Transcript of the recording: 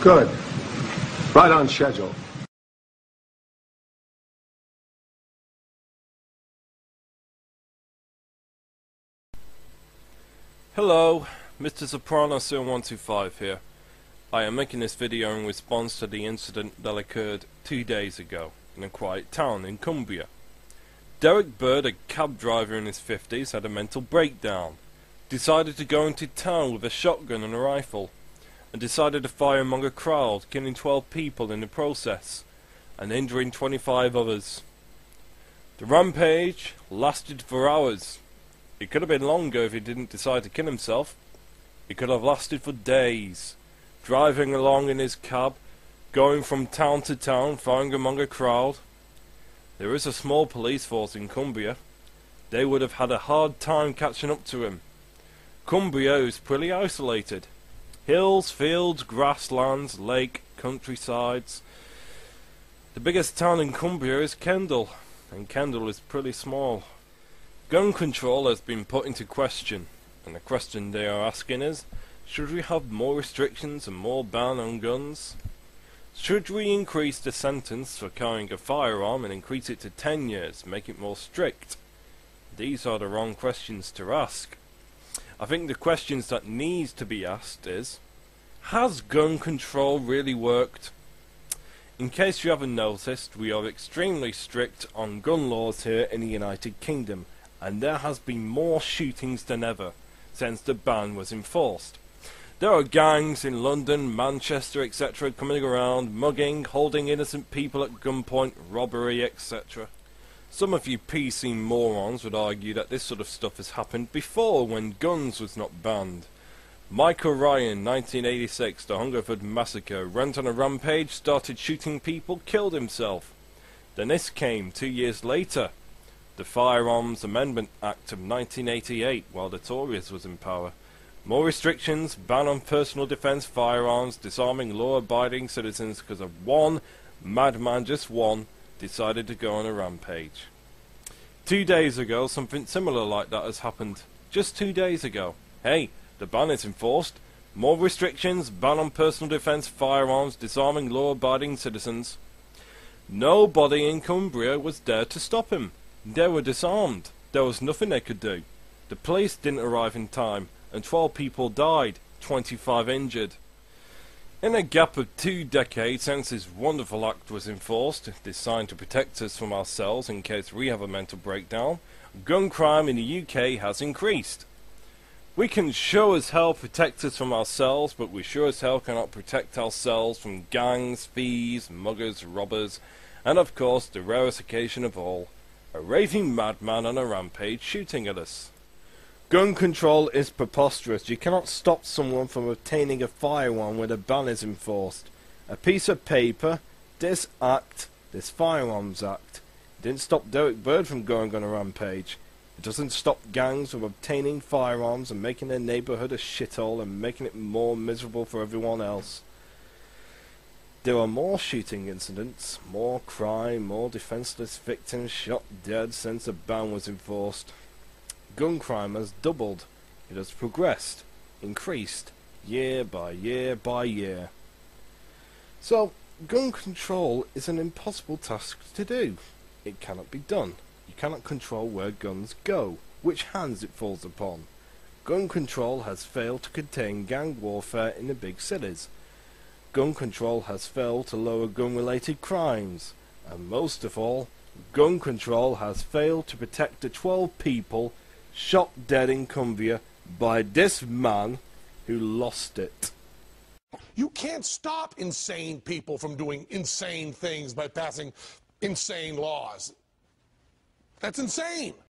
Good. Right on schedule. Hello, Mr. Soprano 0125 here. I am making this video in response to the incident that occurred 2 days ago in a quiet town in Cumbria. Derrick Bird, a cab driver in his 50s, had a mental breakdown, decided to go into town with a shotgun and a rifle, and decided to fire among a crowd, killing 12 people in the process, and injuring 25 others. The rampage lasted for hours. It could have been longer if he didn't decide to kill himself. It could have lasted for days, driving along in his cab, going from town to town, firing among a crowd. There is a small police force in Cumbria. They would have had a hard time catching up to him. Cumbria is pretty isolated. Hills, fields, grasslands, lake, countrysides. The biggest town in Cumbria is Kendal, and Kendal is pretty small. Gun control has been put into question, and the question they are asking is, should we have more restrictions and more ban on guns? Should we increase the sentence for carrying a firearm and increase it to 10 years, make it more strict? These are the wrong questions to ask. I think the questions that needs to be asked is, has gun control really worked? In case you haven't noticed, we are extremely strict on gun laws here in the United Kingdom, and there has been more shootings than ever since the ban was enforced. There are gangs in London, Manchester, etc. coming around, mugging, holding innocent people at gunpoint, robbery, etc. Some of you PC morons would argue that this sort of stuff has happened before when guns was not banned. Michael Ryan, 1986, the Hungerford massacre, went on a rampage, started shooting people, killed himself. Then this came 2 years later. The Firearms Amendment Act of 1988, while the Tories was in power. More restrictions, ban on personal defence firearms, disarming law-abiding citizens because of one madman, just one, decided to go on a rampage. 2 days ago, something similar like that has happened. Just 2 days ago. Hey, the ban is enforced. More restrictions, ban on personal defence firearms, disarming law-abiding citizens. Nobody in Cumbria was there to stop him. They were disarmed. There was nothing they could do. The police didn't arrive in time, and 12 people died, 25 injured. In a gap of 2 decades since this wonderful act was enforced, designed to protect us from ourselves in case we have a mental breakdown, gun crime in the UK has increased. We can sure as hell protect us from ourselves, but we sure as hell cannot protect ourselves from gangs, thieves, muggers, robbers, and of course the rarest occasion of all, a raving madman on a rampage shooting at us. Gun control is preposterous. You cannot stop someone from obtaining a firearm when a ban is enforced. A piece of paper, this act, this Firearms Act, didn't stop Derrick Bird from going on a rampage. It doesn't stop gangs from obtaining firearms and making their neighbourhood a shithole and making it more miserable for everyone else. There are more shooting incidents, more crime, more defenceless victims shot dead since a ban was enforced. Gun crime has doubled. It has progressed, increased, year by year by year. So, gun control is an impossible task to do. It cannot be done. You cannot control where guns go, which hands it falls upon. Gun control has failed to contain gang warfare in the big cities. Gun control has failed to lower gun-related crimes. And most of all, gun control has failed to protect the 12 people shot dead in Cumbria by this man who lost it. You can't stop insane people from doing insane things by passing insane laws. That's insane.